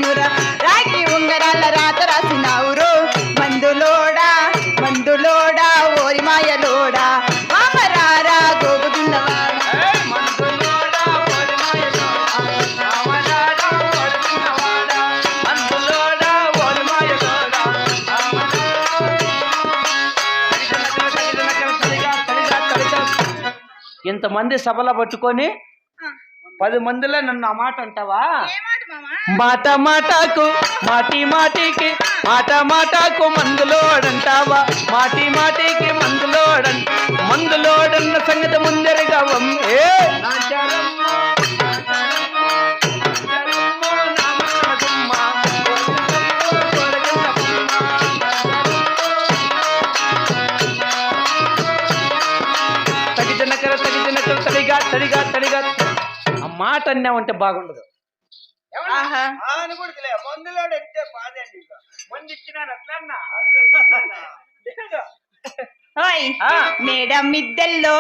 రాసినురా రాగి ఉంగరాల రాత రాసినావురో మందులోడా మందులోడా ఓరి మాయలోడా మామరారా గోగుతున్నవాడా ఇంతమంది సభలో పట్టుకొని 10 మందిలో నన్ను ఆ మాట అంటావా? మాట మాటకు మాటి మాటికి మాట మాటకు మందులోడంటావా? మాటి మాటికి మందులోడన్న సంగతి ముందరగా తడిగా ఆ మాట అన్నావంటే బాగుండదు. మేడం మిద్దెల్లో